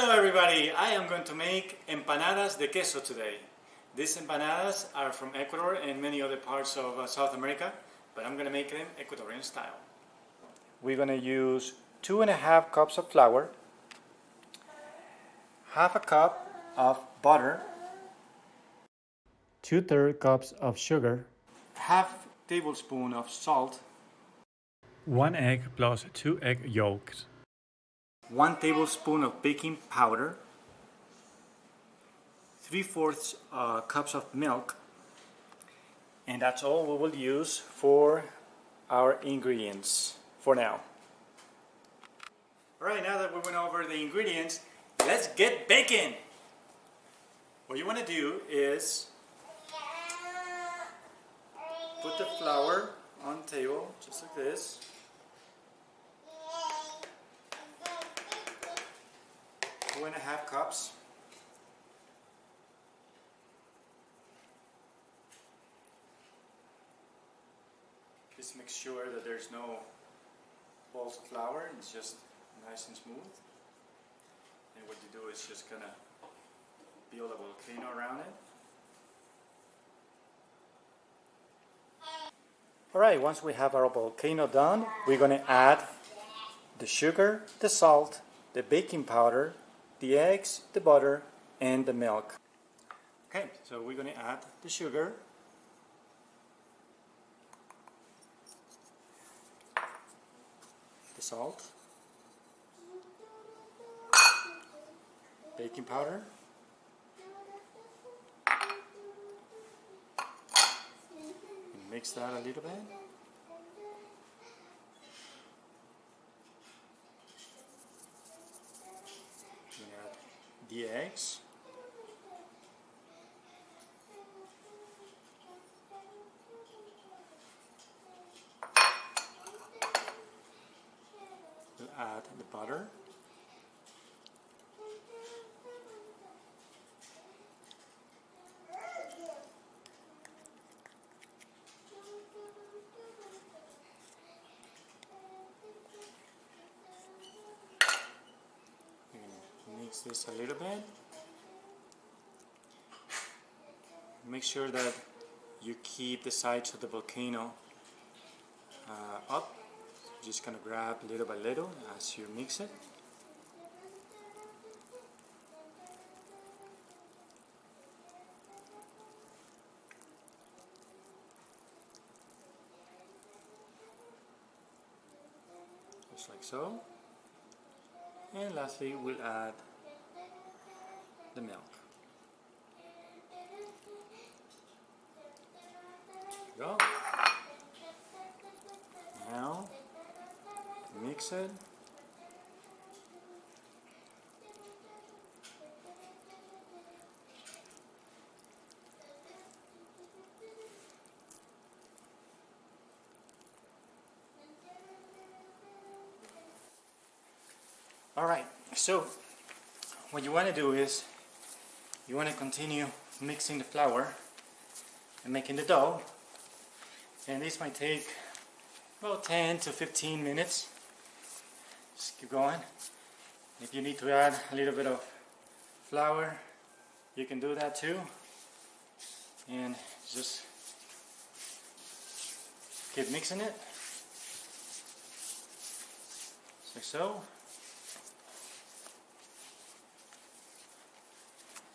Hello everybody, I am going to make empanadas de queso today. These empanadas are from Ecuador and many other parts of South America, but I'm going to make them Ecuadorian style. We're going to use 2.5 cups of flour, half a cup of butter, 2/3 cups of sugar, half tablespoon of salt, 1 egg plus 2 egg yolks, 1 tablespoon of baking powder, 3/4 cups of milk, and that's all we will use for our ingredients for now. Alright, now that we went over the ingredients, let's get baking! What you want to do is put the flour on the table, just like this. Two and a half cups. Just make sure that there's no balls of flour, it's just nice and smooth. And what you do is just gonna build a volcano around it. Alright, once we have our volcano done, we're gonna add the sugar, the salt, the baking powder, the eggs, the butter, and the milk. Okay, so we're gonna add the sugar, the salt, baking powder, and mix that a little bit. Add the eggs, we'll add the butter, mix this a little bit. Make sure that you keep the sides of the volcano up. Just gonna grab little by little as you mix it. Just like so. And lastly, we'll add the milk. There you go. Now, mix it. Alright, so what you want to do is you want to continue mixing the flour and making the dough, and this might take about 10 to 15 minutes. Just keep going. If you need to add a little bit of flour, you can do that too, and just keep mixing it just like so.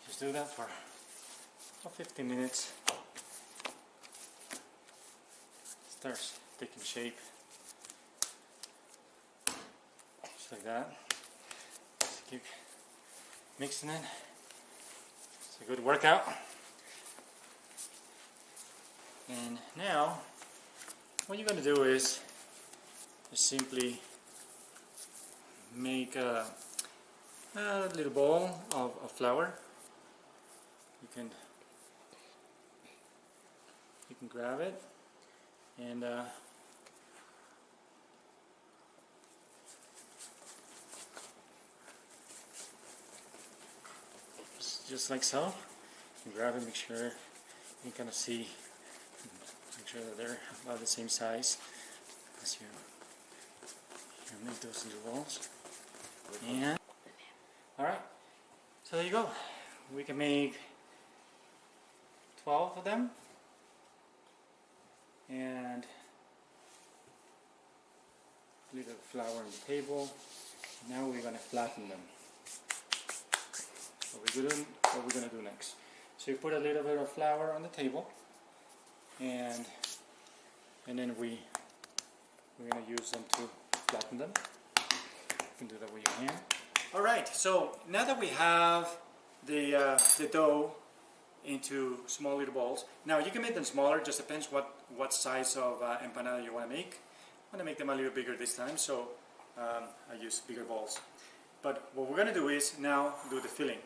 Just do that for about 15 minutes. Starts taking shape. Just like that. Just keep mixing it. It's a good workout. And now, what you're going to do is just simply make a little ball of flour. You can grab it and just like so. You grab it, make sure you kind of see, make sure that they're about the same size as you make those little balls. And alright, So there you go. We can make 12 of them, and a little flour on the table. Now we're gonna flatten them. What we're gonna do next. So you put a little bit of flour on the table, and then we're gonna use them to flatten them. You can do that with your hand. All right. So now that we have the dough into small little balls. Now you can make them smaller. Just depends what size of empanada you want to make. I'm gonna make them a little bigger this time, so I use bigger balls. But what we're gonna do is now do the filling.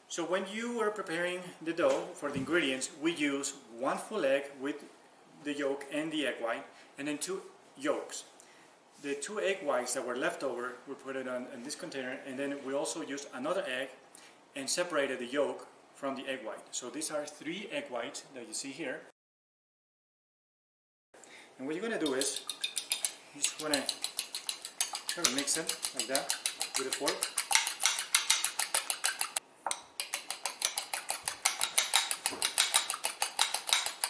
So when you are preparing the dough for the ingredients, we use 1 full egg with the yolk and the egg white, and then 2 yolks. The 2 egg whites that were left over, we put it in this container, and then we also used another egg and separated the yolk from the egg white. So these are 3 egg whites that you see here. And what you're going to do is, you just want to try to mix them like that with a fork.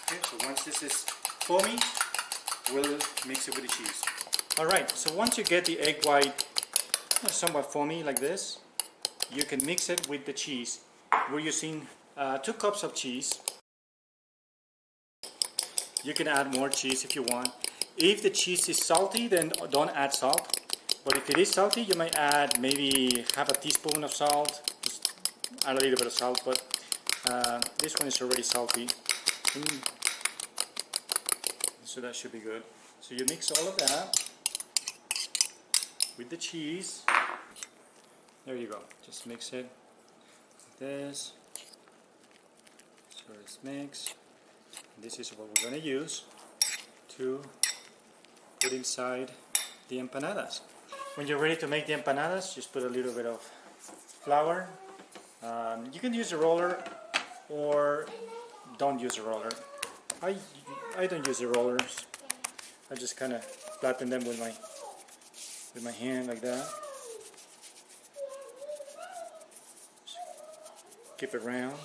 Okay, so once this is foamy, we'll mix it with the cheese. Alright, so once you get the egg white somewhat foamy like this, you can mix it with the cheese. We're using 2 cups of cheese. You can add more cheese if you want. If the cheese is salty, then don't add salt. But if it is salty, you might add maybe half a teaspoon of salt. Just add a little bit of salt, but this one is already salty. So that should be good. So you mix all of that with the cheese. There you go. Just mix it like this. So it's mixed. This is what we're going to use to put inside the empanadas. When you're ready to make the empanadas, just put a little bit of flour. You can use a roller or don't use a roller. I don't use the rollers. I just kind of flatten them with my hand like that. Just keep it round.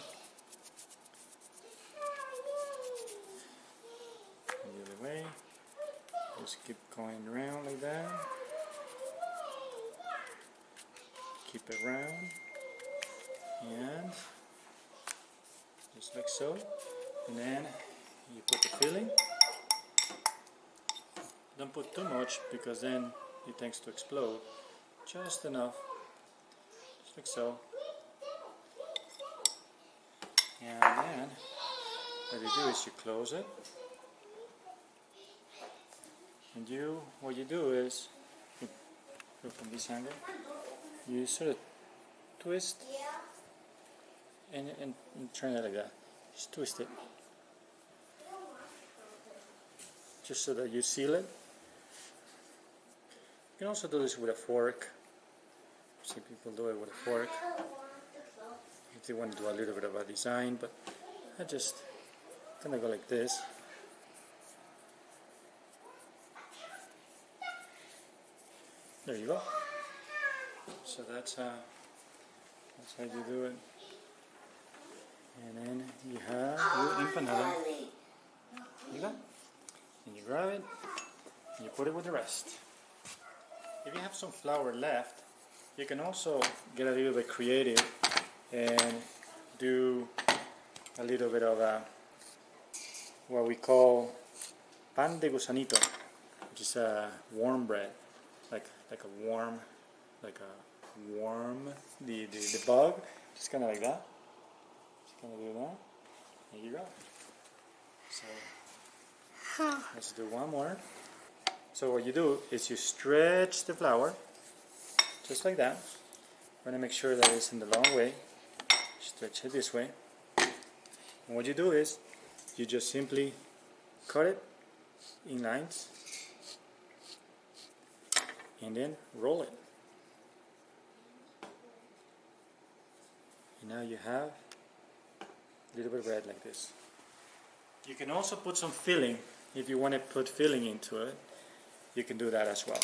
The other way. Just keep going around like that. Keep it round. And just like so. And then you put the filling. Don't put too much because then it tends to explode. Just enough. Just like so. And then what you do is you close it. And what you do is, go from this angle, you sort of twist and turn it like that. Just twist it. Just so that you seal it. You can also do this with a fork. Some people do it with a fork if they want to do a little bit of a design, but I just kind of go like this. There you go. So that's how you do it. And then you have your empanada. You got? And you grab it and you put it with the rest. If you have some flour left, you can also get a little bit creative and do a little bit of what we call pan de gusanito, which is a warm bread, like a worm, the bug, just kind of like that. Just kind of do that. There you go. So let's do one more. So what you do is you stretch the flour just like that. Want to make sure that it's in the long way. Stretch it this way. And what you do is you just simply cut it in lines and then roll it. And now you have a little bit of bread like this. You can also put some filling. If you want to put filling into it, you can do that as well.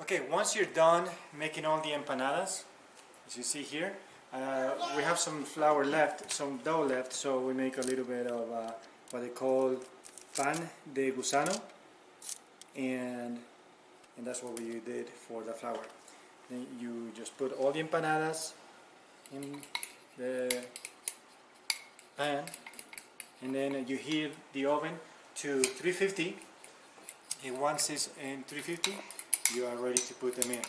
Okay, once you're done making all the empanadas, as you see here, we have some flour left, some dough left, so we make a little bit of what they call pan de gusano, and that's what we did for the flour. Then you just put all the empanadas in the pan, and then you heat the oven to 350. And once it's in 350, you are ready to put them in.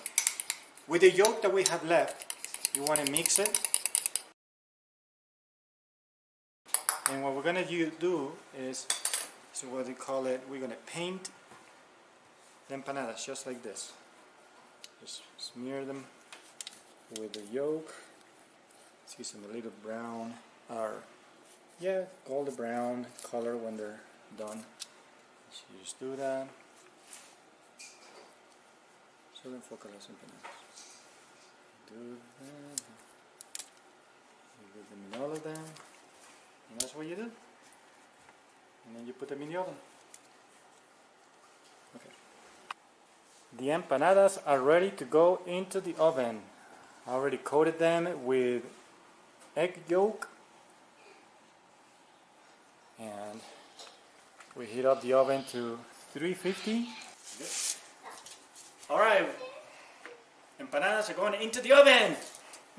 With the yolk that we have left, you want to mix it. And what we're going to do is, so what they call it, we're going to paint the empanadas just like this. Just smear them with the yolk. See some little brown, or yeah, golden brown color when they're done. So you just do that. Solo enfoca las empanadas. Do that. You give them all of them. And that's what you do. And then you put them in the oven. Okay. The empanadas are ready to go into the oven. I already coated them with egg yolk. And we heat up the oven to 350. Alright. Empanadas are going into the oven.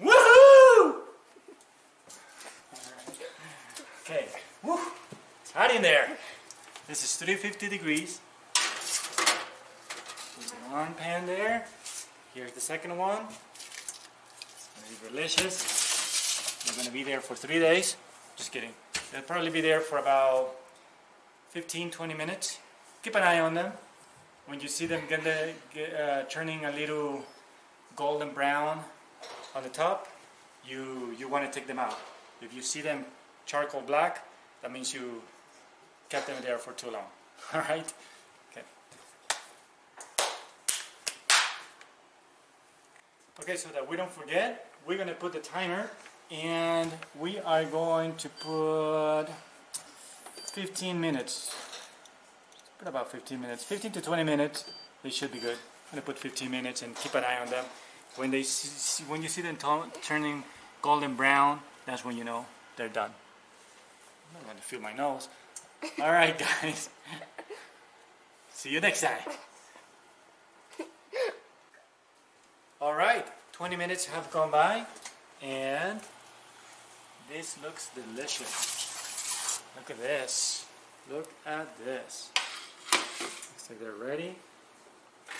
Woohoo! Okay, woo, it's hot in there. This is 350 degrees. There's one pan there. Here's the second one. It's going to be delicious. They're going to be there for 3 days. Just kidding. They'll probably be there for about 15-20 minutes. Keep an eye on them. When you see them turning a little golden brown on the top, you want to take them out. If you see them charcoal black, that means you kept them there for too long. Alright? Okay. Okay, so that we don't forget, we're going to put the timer, and we are going to put 15 minutes. Put about 15 minutes. 15 to 20 minutes, they should be good. I'm going to put 15 minutes and keep an eye on them. When you see them turning golden brown, that's when you know they're done. I'm not going to feel my nose. Alright guys. See you next time. Alright, 20 minutes have gone by and this looks delicious. Look at this. Look at this. Looks like they're ready. I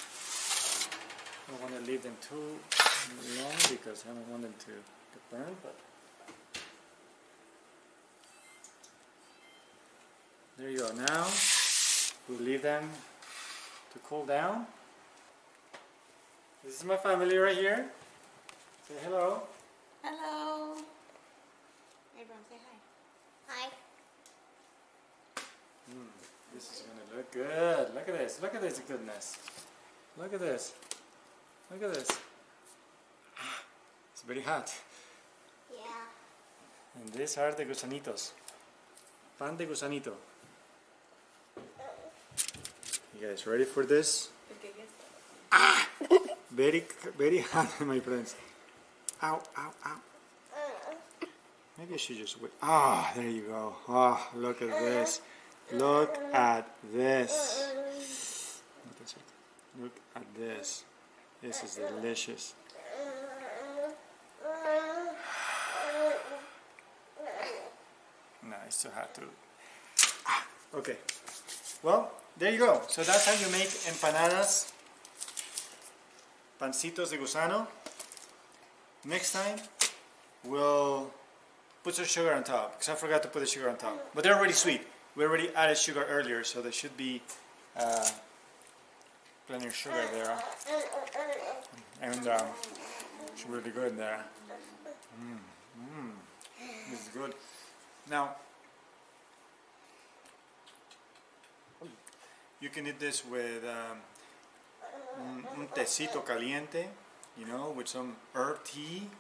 don't want to leave them too long because I don't want them to burn, but there you go. Now we leave them to cool down. This is my family right here. Say hello. Hello. Abram, say hi. Hi. This is gonna look good. Look at this. Look at this goodness. Look at this. Look at this. It's very hot. Yeah. And these are the gusanitos. Pan de gusanito. You guys ready for this? Very, very hot, my friends. Ow, ow, ow. Maybe I should just wait. Ah, there you go. Ah, look at this. Look at this. Look at this. This is delicious. No, it's too hot too. Okay. Well, there you go. So that's how you make empanadas, pancitos de gusano. Next time, we'll put some sugar on top, because I forgot to put the sugar on top. But they're already sweet. We already added sugar earlier, so there should be plenty of sugar there. And it's really good there. This is good. Now, you can eat this with un tecito caliente, you know, with some herb tea,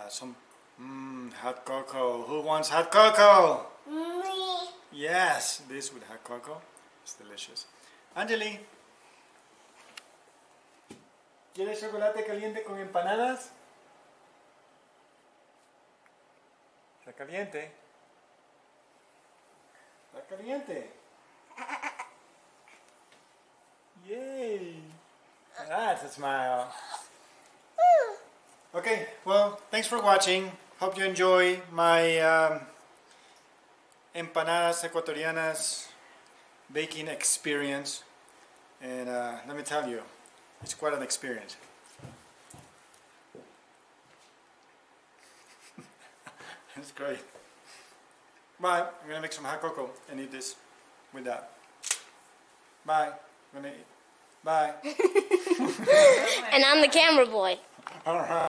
some hot cocoa. Who wants hot cocoa? Me. Yes, this with hot cocoa. It's delicious. Angeli, ¿quieres chocolate caliente con empanadas? caliente. Está caliente. Yay! That's a smile. Okay, well, thanks for watching. Hope you enjoy my empanadas ecuatorianas baking experience. And let me tell you, it's quite an experience. It's great. Bye. I'm gonna make some hot cocoa and eat this with that. Bye. I'm gonna eat. Bye. And I'm the camera boy. All right.